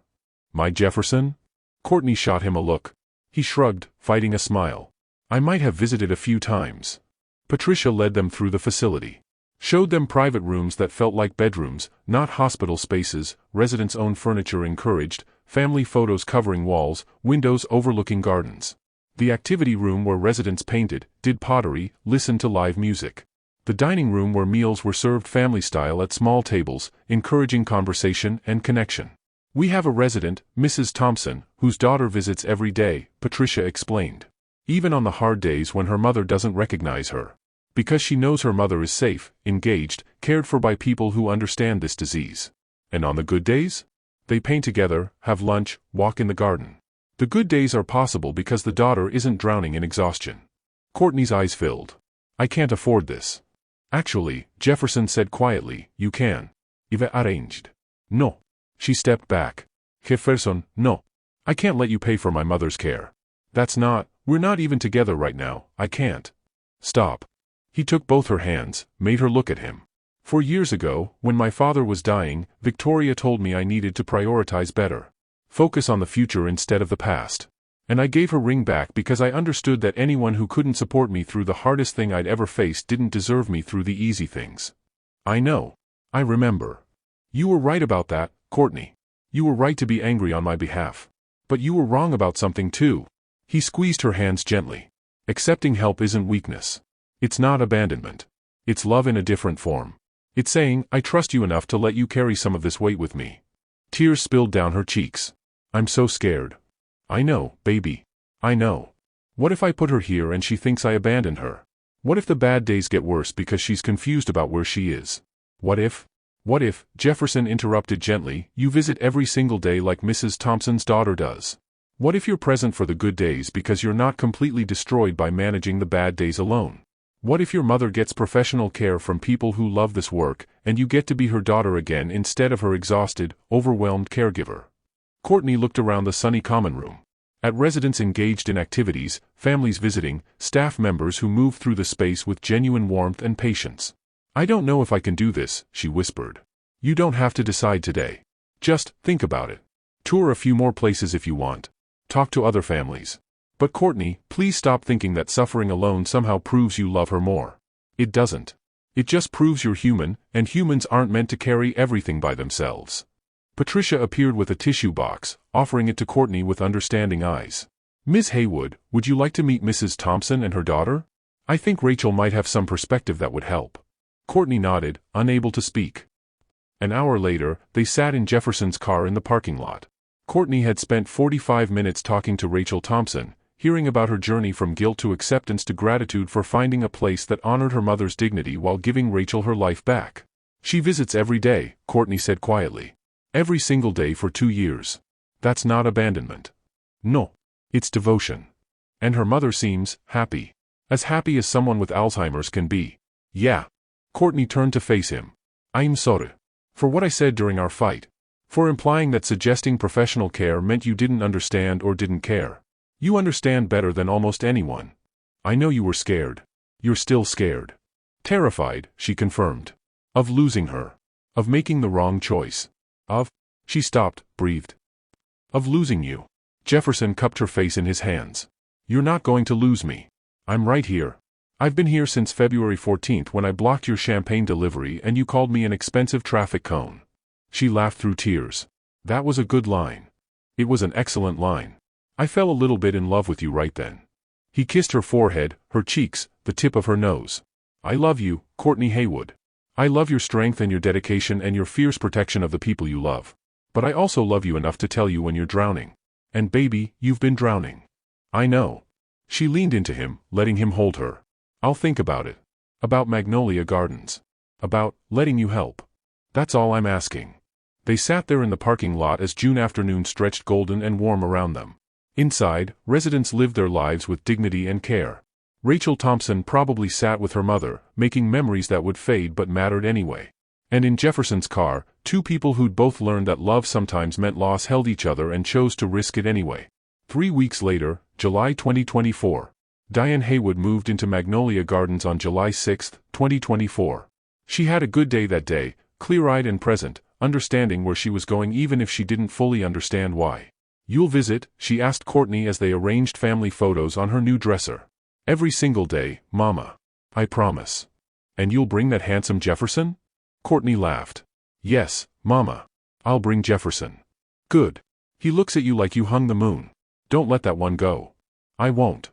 My Jefferson? Courtney shot him a look. He shrugged, fighting a smile. I might have visited a few times. Patricia led them through the facility. Showed them private rooms that felt like bedrooms, not hospital spaces, residents' own furniture encouraged, family photos covering walls, windows overlooking gardens. The activity room where residents painted, did pottery, listened to live music. The dining room where meals were served family-style at small tables, encouraging conversation and connection. We have a resident, Mrs. Thompson, whose daughter visits every day, Patricia explained. Even on the hard days when her mother doesn't recognize her. Because she knows her mother is safe, engaged, cared for by people who understand this disease. And on the good days? They paint together, have lunch, walk in the garden. The good days are possible because the daughter isn't drowning in exhaustion. Courtney's eyes filled. I can't afford this. Actually, Jefferson said quietly, you can. I've arranged. No. She stepped back. Jefferson, no. I can't let you pay for my mother's care. We're not even together right now, I can't. Stop. He took both her hands, made her look at him. 4 years ago, when my father was dying, Victoria told me I needed to prioritize better. Focus on the future instead of the past. And I gave her ring back because I understood that anyone who couldn't support me through the hardest thing I'd ever faced didn't deserve me through the easy things. I know. I remember. You were right about that, Courtney. You were right to be angry on my behalf. But you were wrong about something too. He squeezed her hands gently. Accepting help isn't weakness. It's not abandonment. It's love in a different form. It's saying, I trust you enough to let you carry some of this weight with me. Tears spilled down her cheeks. I'm so scared. I know, baby. I know. What if I put her here and she thinks I abandoned her? What if the bad days get worse because she's confused about where she is? What if, Jefferson interrupted gently, you visit every single day like Mrs. Thompson's daughter does? What if you're present for the good days because you're not completely destroyed by managing the bad days alone? What if your mother gets professional care from people who love this work, and you get to be her daughter again instead of her exhausted, overwhelmed caregiver? Courtney looked around the sunny common room. At residents engaged in activities, families visiting, staff members who moved through the space with genuine warmth and patience. I don't know if I can do this, she whispered. You don't have to decide today. Just think about it. Tour a few more places if you want. Talk to other families. But Courtney, please stop thinking that suffering alone somehow proves you love her more. It doesn't. It just proves you're human, and humans aren't meant to carry everything by themselves. Patricia appeared with a tissue box, offering it to Courtney with understanding eyes. Ms. Haywood, would you like to meet Mrs. Thompson and her daughter? I think Rachel might have some perspective that would help. Courtney nodded, unable to speak. An hour later, they sat in Jefferson's car in the parking lot. Courtney had spent 45 minutes talking to Rachel Thompson, hearing about her journey from guilt to acceptance to gratitude for finding a place that honored her mother's dignity while giving Rachel her life back. She visits every day, Courtney said quietly. Every single day for 2 years. That's not abandonment. No. It's devotion. And her mother seems happy. As happy as someone with Alzheimer's can be. Yeah. Courtney turned to face him. I'm sorry. For what I said during our fight. For implying that suggesting professional care meant you didn't understand or didn't care. You understand better than almost anyone. I know you were scared. You're still scared. Terrified, she confirmed. Of losing her. Of making the wrong choice. She stopped, breathed. Of losing you. Jefferson cupped her face in his hands. You're not going to lose me. I'm right here. I've been here since February 14th when I blocked your champagne delivery and you called me an expensive traffic cone. She laughed through tears. That was a good line. It was an excellent line. I fell a little bit in love with you right then. He kissed her forehead, her cheeks, the tip of her nose. I love you, Courtney Haywood. I love your strength and your dedication and your fierce protection of the people you love. But I also love you enough to tell you when you're drowning. And baby, you've been drowning. I know. She leaned into him, letting him hold her. I'll think about it. About Magnolia Gardens. About letting you help. That's all I'm asking. They sat there in the parking lot as June afternoon stretched golden and warm around them. Inside, residents lived their lives with dignity and care. Rachel Thompson probably sat with her mother, making memories that would fade but mattered anyway. And in Jefferson's car, two people who'd both learned that love sometimes meant loss held each other and chose to risk it anyway. 3 weeks later, July 2024. Diane Haywood moved into Magnolia Gardens on July 6, 2024. She had a good day that day, clear-eyed and present, understanding where she was going even if she didn't fully understand why. You'll visit, she asked Courtney as they arranged family photos on her new dresser. Every single day, Mama. I promise. And you'll bring that handsome Jefferson? Courtney laughed. Yes, Mama. I'll bring Jefferson. Good. He looks at you like you hung the moon. Don't let that one go. I won't.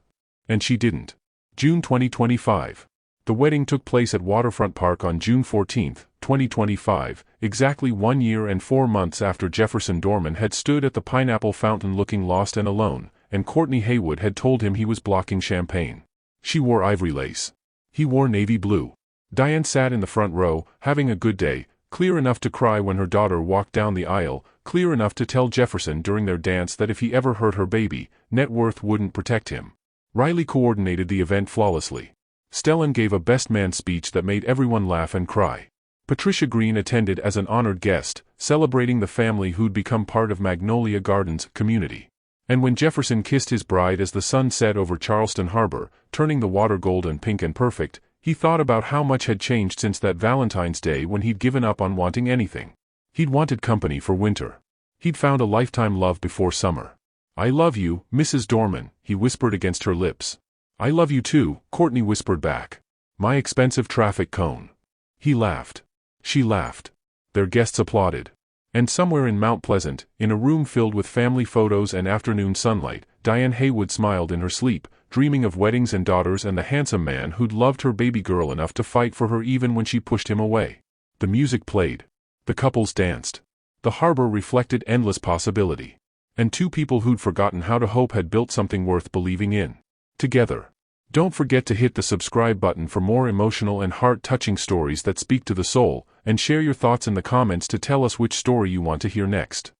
And she didn't. June 2025. The wedding took place at Waterfront Park on June 14, 2025, exactly 1 year and 4 months after Jefferson Dorman had stood at the pineapple fountain looking lost and alone, and Courtney Haywood had told him he was blocking champagne. She wore ivory lace. He wore navy blue. Diane sat in the front row, having a good day, clear enough to cry when her daughter walked down the aisle, clear enough to tell Jefferson during their dance that if he ever hurt her baby, net worth wouldn't protect him. Riley coordinated the event flawlessly. Stellan gave a best man speech that made everyone laugh and cry. Patricia Green attended as an honored guest, celebrating the family who'd become part of Magnolia Gardens' community. And when Jefferson kissed his bride as the sun set over Charleston Harbor, turning the water golden pink and perfect, he thought about how much had changed since that Valentine's Day when he'd given up on wanting anything. He'd wanted company for winter. He'd found a lifetime love before summer. I love you, Mrs. Dorman, he whispered against her lips. I love you too, Courtney whispered back. My expensive traffic cone. He laughed. She laughed. Their guests applauded. And somewhere in Mount Pleasant, in a room filled with family photos and afternoon sunlight, Diane Haywood smiled in her sleep, dreaming of weddings and daughters and the handsome man who'd loved her baby girl enough to fight for her even when she pushed him away. The music played. The couples danced. The harbor reflected endless possibility. And two people who'd forgotten how to hope had built something worth believing in. Together. Don't forget to hit the subscribe button for more emotional and heart-touching stories that speak to the soul, and share your thoughts in the comments to tell us which story you want to hear next.